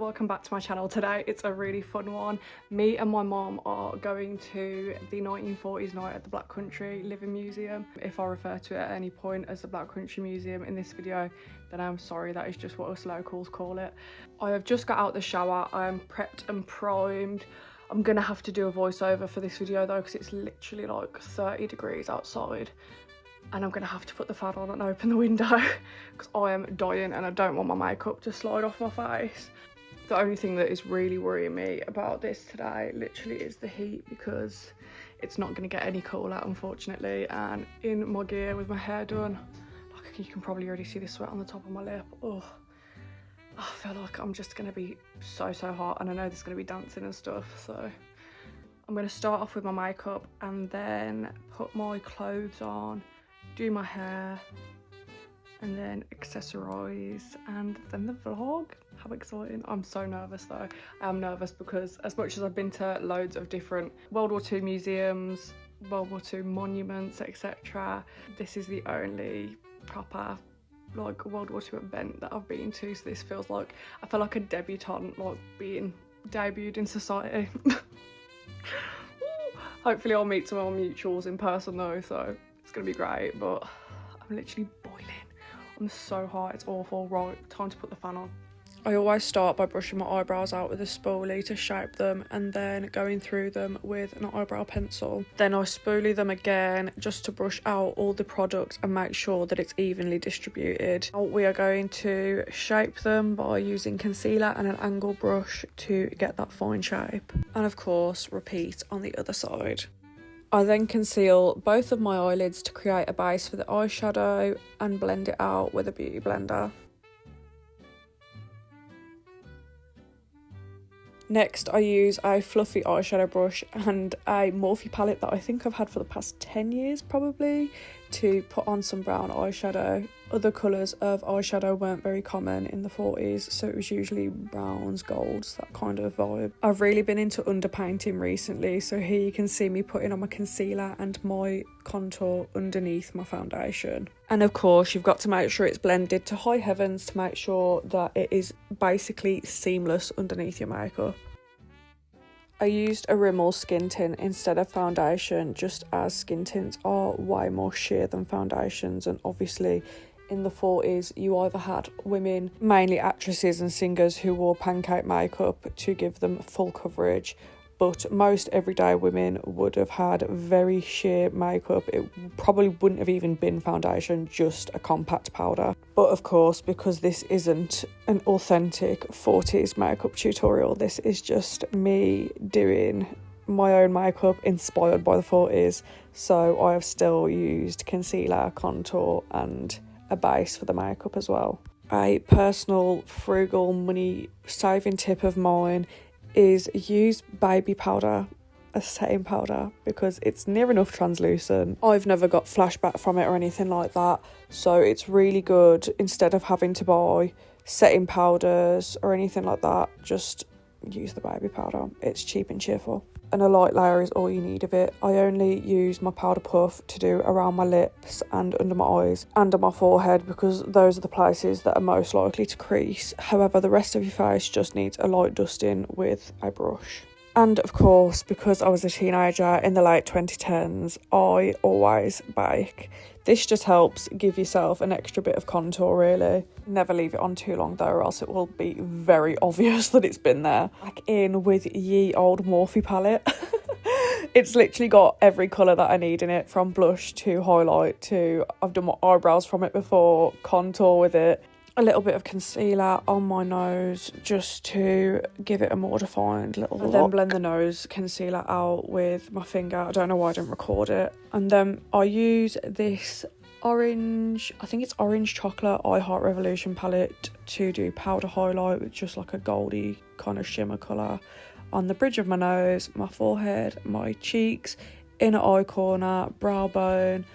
welcome back to my channel. Today it's a really fun one. Me and my mom are going to the 1940s night at the Black Country Living Museum. If I refer to it at any point as the Black Country Museum in this video, then I'm sorry, that is just what us locals call it. I have just got out the shower. I am prepped and primed. I'm gonna have to do a voiceover for this video though, because it's literally like 30 degrees outside. And I'm gonna have to put the fan on and open the window because I am dying and I don't want my makeup to slide off my face. The only thing that is really worrying me about this today literally is the heat, because it's not gonna get any cooler unfortunately. And in my gear with my hair done, like you can probably already see the sweat on the top of my lip. Oh, I feel like I'm just gonna be so hot, and I know there's gonna be dancing and stuff, so I'm gonna start off with my makeup and then put my clothes on, do my hair, and then accessorise, and then the vlog. How exciting. I'm so nervous though. I am nervous because as much as I've been to loads of different World War II museums, World War II monuments, etc., this is the only proper like World War II event that I've been to, so this feels like, I feel like a debutante, like being debuted in society. Hopefully I'll meet some of my mutuals in person though, so it's gonna be great. But I'm literally boiling. I'm so hot, it's awful. Right, time to put the fan on. I always start by brushing my eyebrows out with a spoolie to shape them, and then going through them with an eyebrow pencil. Then I spoolie them again just to brush out all the product and make sure that it's evenly distributed. Now we are going to shape them by using concealer and an angle brush to get that fine shape. And of course, repeat on the other side. I then conceal both of my eyelids to create a base for the eyeshadow and blend it out with a beauty blender. Next, I use a fluffy eyeshadow brush and a Morphe palette that I think I've had for the past 10 years probably, to put on some brown eyeshadow. Other colours of eyeshadow weren't very common in the 40s, so it was usually browns, golds, that kind of vibe. I've really been into underpainting recently, so here you can see me putting on my concealer and my contour underneath my foundation. And of course, you've got to make sure it's blended to high heavens to make sure that it is basically seamless underneath your makeup. I used a Rimmel skin tint instead of foundation, just as skin tints are way more sheer than foundations, and obviously in the 40s you either had women, mainly actresses and singers, who wore pancake makeup to give them full coverage, but most everyday women would have had very sheer makeup. It probably wouldn't have even been foundation, just a compact powder. But of course, because this isn't an authentic 40s makeup tutorial, this is just me doing my own makeup inspired by the 40s, so I have still used concealer, contour and a base for the makeup as well. A personal frugal money saving tip of mine is use baby powder, a setting powder, because it's near enough translucent. I've never got flashback from it or anything like that, so it's really good. Instead of having to buy setting powders or anything like that, just use the baby powder. It's cheap and cheerful, and a light layer is all you need of it. I only use my powder puff to do around my lips and under my eyes and on my forehead, because those are the places that are most likely to crease. However, the rest of your face just needs a light dusting with a brush. And of course, because I was a teenager in the late 2010s, I always bake. This just helps give yourself an extra bit of contour, really. Never leave it on too long though, or else it will be very obvious that it's been there. Back in with ye old Morphe palette. It's literally got every colour that I need in it, from blush to highlight to, I've done my eyebrows from it before, contour with it. A little bit of concealer on my nose just to give it a more defined little look. Then blend the nose concealer out with my finger. I don't know why I didn't record it. And then I use this orange, I think it's orange chocolate I Heart Revolution palette to do powder highlight with just like a goldy kind of shimmer colour on the bridge of my nose, my forehead, my cheeks, inner eye corner, brow bone,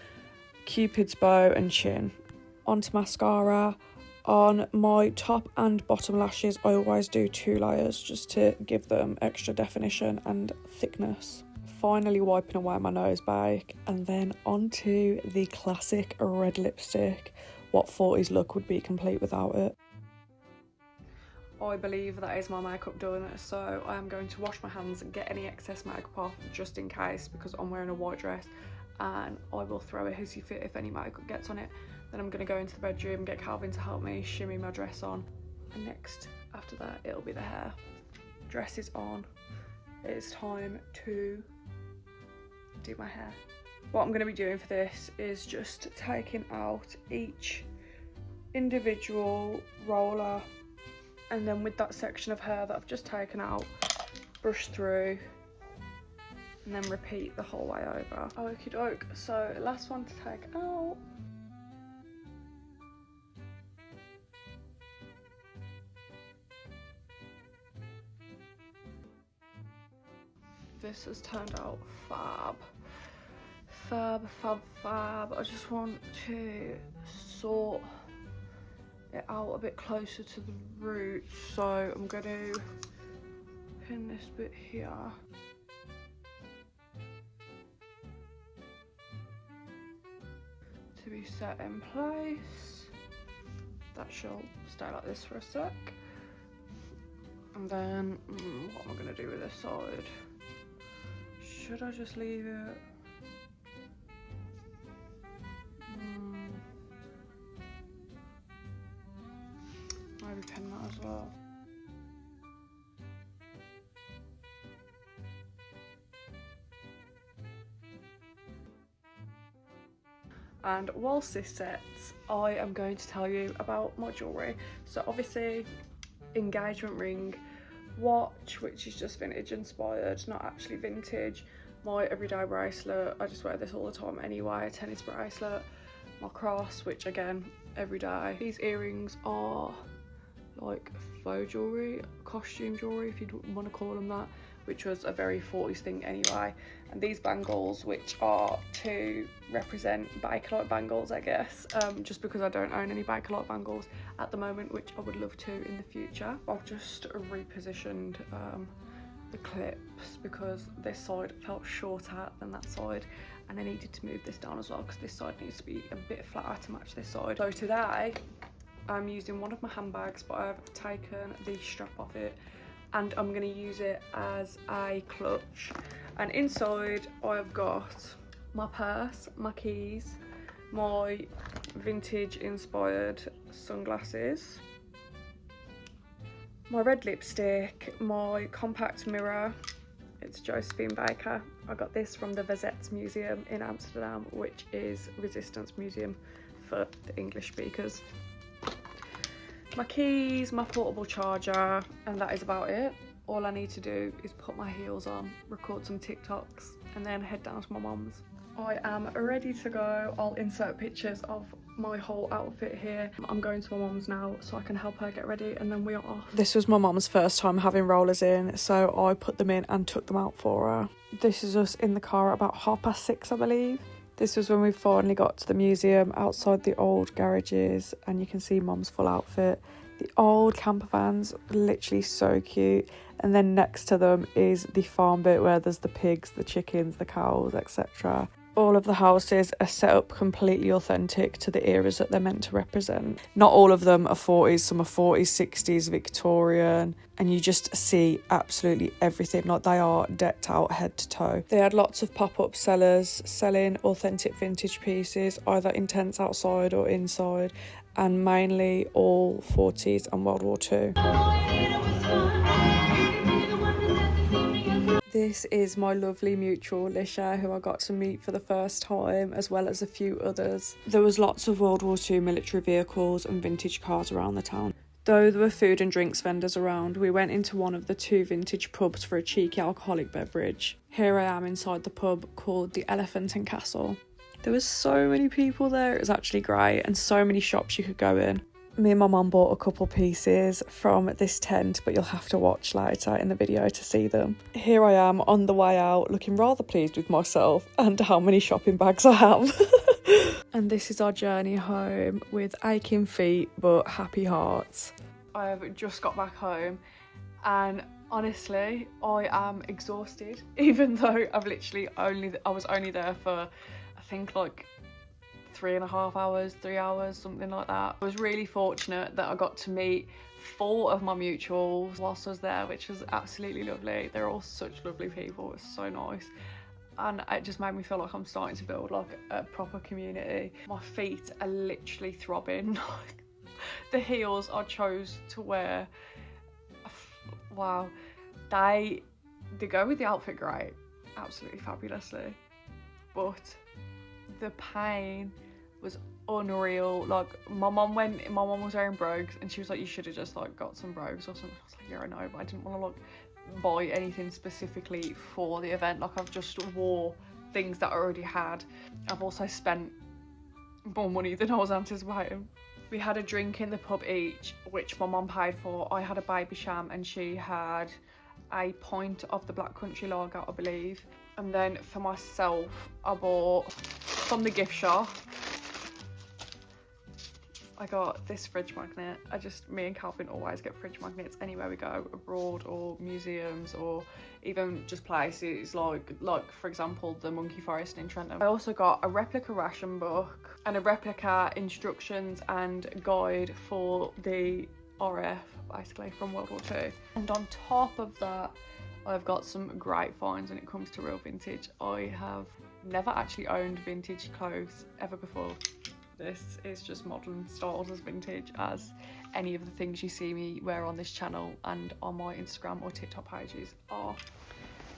cupid's bow and chin. Onto mascara. On my top and bottom lashes, I always do 2 layers just to give them extra definition and thickness. Finally wiping away my nose bag, and then onto the classic red lipstick. What 40s look would be complete without it? I believe that is my makeup done, so I am going to wash my hands and get any excess makeup off just in case, because I'm wearing a white dress, and I will throw a hissy fit if any makeup gets on it. Then I'm going to go into the bedroom, get Calvin to help me shimmy my dress on, and next after that it'll be the hair. Dress is on, it's time to do my hair. What I'm going to be doing for this is just taking out each individual roller, and then with that section of hair that I've just taken out, brush through and then repeat the whole way over. Okie doke, so last one to take out. This has turned out fab. Fab, fab, fab. I just want to sort it out a bit closer to the roots, so I'm going to pin this bit here. To be set in place. That shall stay like this for a sec. And then, what am I going to do with this side? Should I just leave it? Maybe pin that as well. And whilst this sets, I am going to tell you about my jewellery. So obviously, engagement ring, watch, which is just vintage inspired, not actually vintage. My everyday bracelet, I just wear this all the time anyway, a tennis bracelet. My cross, which again, everyday. These earrings are like faux jewellery, costume jewellery if you'd want to call them that, which was a very 40s thing anyway. And these bangles, which are to represent Bakelite bangles, I guess, just because I don't own any Bakelite bangles at the moment, which I would love to in the future. I've just repositioned the clips because this side felt shorter than that side, and I needed to move this down as well because this side needs to be a bit flatter to match this side. So today I'm using one of my handbags, but I've taken the strap off it and I'm going to use it as a clutch. And inside I've got my purse, my keys, my vintage inspired sunglasses, my red lipstick, my compact mirror. It's Josephine Baker. I got this from the Vezet's Museum in Amsterdam, which is Resistance Museum for the English speakers. My keys, my portable charger, and that is about it. All I need to do is put my heels on, record some TikToks, and then head down to my mum's. I am ready to go. I'll insert pictures of my whole outfit here. I'm going to my mum's now so I can help her get ready, and then we are off. This was my mum's first time having rollers in, so I put them in and took them out for her. This is us in the car at about 6:30, I believe. This was when we finally got to the museum outside the old garages, and you can see mum's full outfit. The old camper vans, literally so cute. And then next to them is the farm bit where there's the pigs, the chickens, the cows, etc. All of the houses are set up completely authentic to the eras that they're meant to represent. Not all of them are 40s, some are 40s, 60s, Victorian, and you just see absolutely everything. Like, they are decked out head to toe. They had lots of pop-up sellers selling authentic vintage pieces, either in tents outside or inside, and mainly all 40s and World War II. This is my lovely mutual Lisha, who I got to meet for the first time, as well as a few others. There was lots of World War II military vehicles and vintage cars around the town. Though there were food and drinks vendors around, we went into one of the 2 vintage pubs for a cheeky alcoholic beverage. Here I am inside the pub called the Elephant and Castle. There was so many people there, it was actually great, and so many shops you could go in. Me and my mum bought a couple pieces from this tent, but you'll have to watch later in the video to see them. Here I am on the way out, looking rather pleased with myself and how many shopping bags I have. And this is our journey home with aching feet but happy hearts. I have just got back home and honestly I am exhausted, even though I was only there for I think like 3.5 hours, 3 hours, something like that. I was really fortunate that I got to meet 4 of my mutuals whilst I was there, which was absolutely lovely. They're all such lovely people. It was so nice. And it just made me feel like I'm starting to build like a proper community. My feet are literally throbbing. The heels I chose to wear, wow, they go with the outfit great, absolutely fabulously, but the pain was unreal. Like my mum was wearing brogues and she was like, you should have just like got some brogues or something. I was like, yeah, I know, but I didn't want to like buy anything specifically for the event. Like I've just wore things that I already had. I've also spent more money than I was anticipating. We had a drink in the pub each, which my mum paid for. I had a baby sham and she had a pint of the Black Country Lager, I believe. And then for myself, I bought from the gift shop, I got this fridge magnet. Me and Calvin always get fridge magnets anywhere we go, abroad or museums or even just places like for example, the Monkey Forest in Trentham. I also got a replica ration book and a replica instructions and guide for the RAF, basically, from World War II. And on top of that, I've got some great finds when it comes to real vintage. I have never actually owned vintage clothes ever before. This is just modern styles as vintage as any of the things you see me wear on this channel and on my Instagram or TikTok pages are.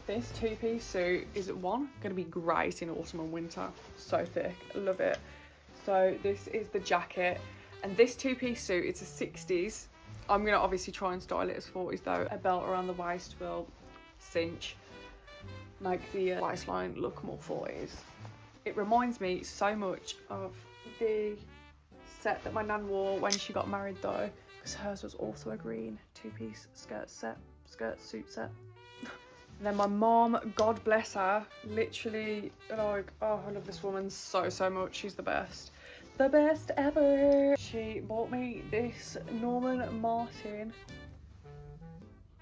This two-piece suit is going to be great in autumn and winter. So thick, I love it. So this is the jacket, and this two-piece suit, it's a 60s. I'm going to obviously try and style it as 40s though. A belt around the waist will cinch, make the waistline look more 40s. It reminds me so much of the set that my nan wore when she got married though, because hers was also a green two-piece skirt suit set. And then my mom, God bless her, literally like, oh, I love this woman so much. She's the best ever. She bought me this Norman Martin.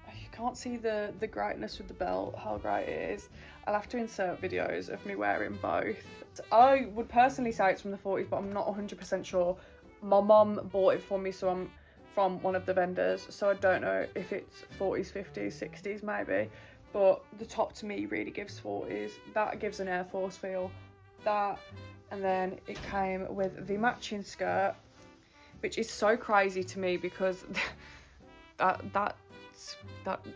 You can't see the greatness with the belt, how great it is. I'll have to insert videos of me wearing both. I would personally say it's from the 40s, but I'm not 100% sure. My mum bought it for me, so I'm from one of the vendors, so I don't know if it's 40s, 50s, 60s maybe. But the top to me really gives 40s. That gives an Air Force feel. That, and then it came with the matching skirt, which is so crazy to me because that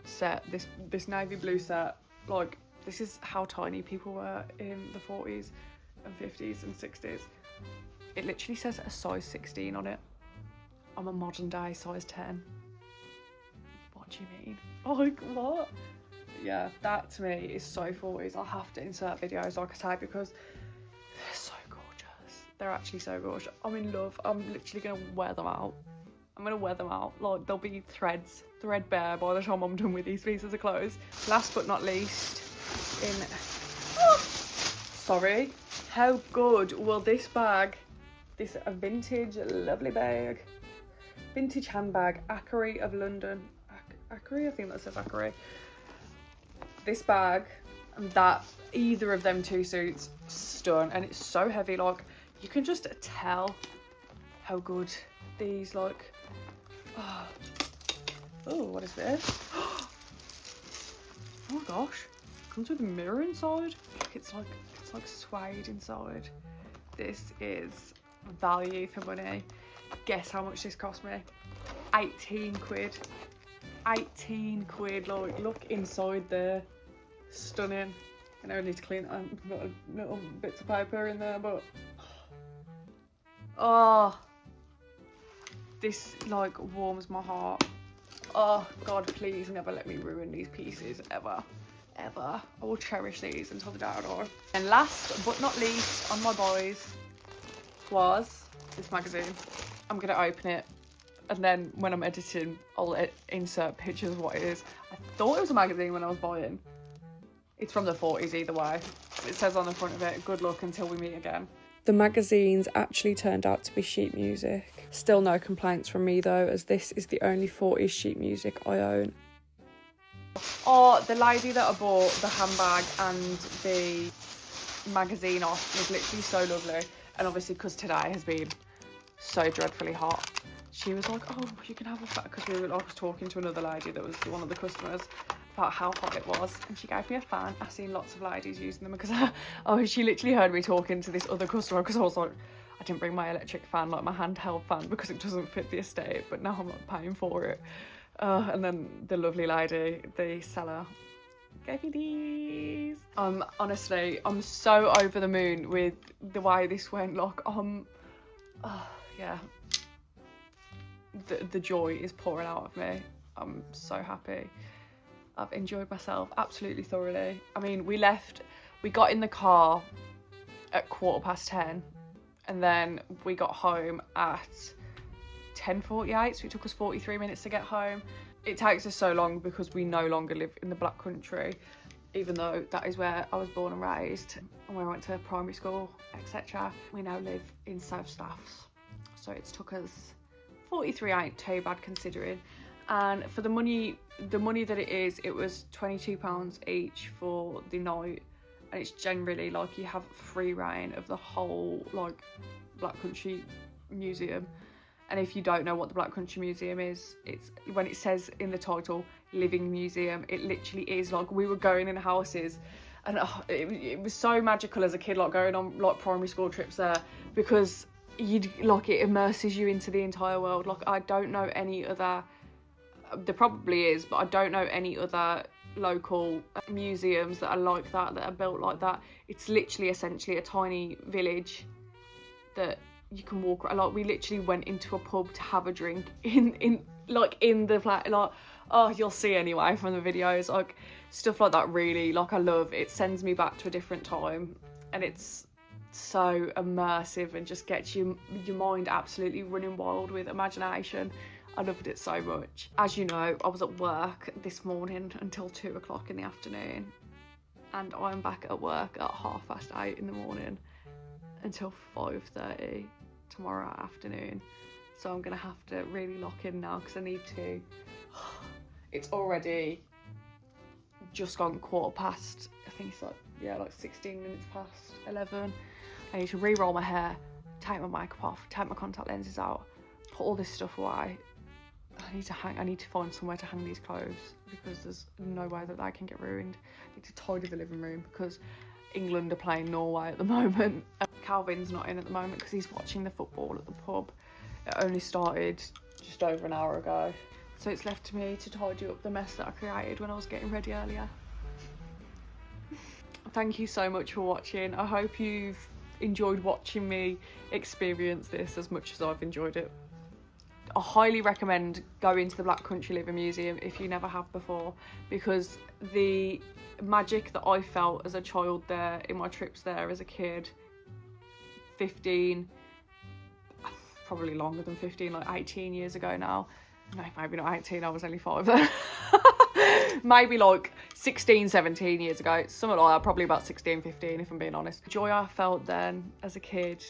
set, this navy blue set, like, this is how tiny people were in the 40s and 50s and 60s. It literally says a size 16 on it. I'm a modern day size 10. What do you mean? Oh, like, what? Yeah, that to me is so 40s. I'll have to insert videos, like I say, because they're so gorgeous. They're actually so gorgeous. I'm in love. I'm literally going to wear them out. Like, they'll be threadbare by the time I'm done with these pieces of clothes. Last but not least, sorry, how good will this bag, this vintage lovely bag, vintage handbag, Ackery of London, Ackery, I think that says Ackery. This bag and that, either of them two suits, stun, and it's so heavy, like you can just tell how good these, like, oh, what is this? Oh my gosh, comes with a mirror inside. It's like suede inside. This is value for money. Guess how much this cost me? 18 quid. 18 quid. Like, look inside there. Stunning. I know I need to clean it. I've got little bits of paper in there, but oh, this like warms my heart. Oh God, please never let me ruin these pieces ever. I will cherish these until the day I die. And last but not least on my boys was this magazine. I'm gonna open it, and then when I'm editing, I'll insert pictures of what it is. I thought it was a magazine when I was buying. It's from the 40s either way. It says on the front of it, good luck until we meet again. The magazines actually turned out to be sheet music. Still no complaints from me though, as this is the only 40s sheet music I own. Oh, the lady that I bought the handbag and the magazine off was literally so lovely. And obviously because today has been so dreadfully hot, she was like, oh, you can have a fan, because I was talking to another lady that was one of the customers about how hot it was, and she gave me a fan. I've seen lots of ladies using them because she literally heard me talking to this other customer, because I was like, I didn't bring my electric fan, like my handheld fan, because it doesn't fit the estate, but now I'm not paying for it. And then the lovely lady, the seller, gave me these. Honestly, I'm so over the moon with the way this went. Like, yeah, the joy is pouring out of me. I'm so happy. I've enjoyed myself absolutely thoroughly. I mean, we got in the car at 10:15, and then we got home at 10:48, so it took us 43 minutes to get home. It takes us so long because we no longer live in the Black Country, even though that is where I was born and raised and where I went to primary school, etc. We now live in South Staffs, so it's took us 43 ain't too bad considering. And for the money that it was £22 each for the night, and it's generally like you have free reign of the whole like Black Country Museum. And if you don't know what the Black Country Museum is, it's when it says in the title living museum, it literally is. Like, we were going in houses, and it was so magical as a kid, like going on like primary school trips there, because it immerses you into the entire world. Like, I don't know any other, there probably is, but I don't know any other local museums that are like that are built like that. It's literally essentially a tiny village that you can walk around. Like, we literally went into a pub to have a drink in the flat. Like, oh, you'll see anyway from the videos, like stuff like that. Really, like, I love it. Sends me back to a different time, and it's so immersive and just gets your mind absolutely running wild with imagination. I loved it so much. As you know, I was at work this morning until 2 o'clock in the afternoon, and I'm back at work at 8:30 in the morning until 5:30 tomorrow afternoon. So I'm gonna have to really lock in now, because I need to. It's already just gone 11:15. I think it's like 16 minutes past 11. I need to re-roll my hair, take my makeup off, take my contact lenses out, put all this stuff away. I need to find somewhere to hang these clothes, because there's no way that they can get ruined. I need to tidy the living room because England are playing Norway at the moment. Calvin's not in at the moment because he's watching the football at the pub. It only started just over an hour ago. So it's left to me to tidy up the mess that I created when I was getting ready earlier. Thank you so much for watching. I hope you've enjoyed watching me experience this as much as I've enjoyed it. I highly recommend going to the Black Country Living Museum if you never have before, because the magic that I felt as a child there, in my trips there as a kid, 15, probably longer than 15, like 18 years ago now. No, maybe not 18, I was only 5 then. Maybe like 16, 17 years ago, something like that, probably about 16, 15 if I'm being honest. The joy I felt then as a kid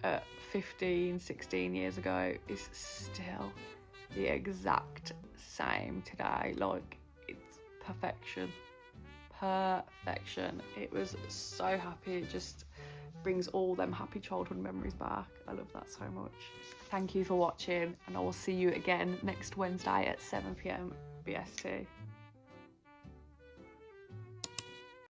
at 15, 16 years ago is still the exact same today. Like, it's perfection. It was so happy. It just brings all them happy childhood memories back. I love that so much. Thank you for watching, and I will see you again next Wednesday at 7 PM BST.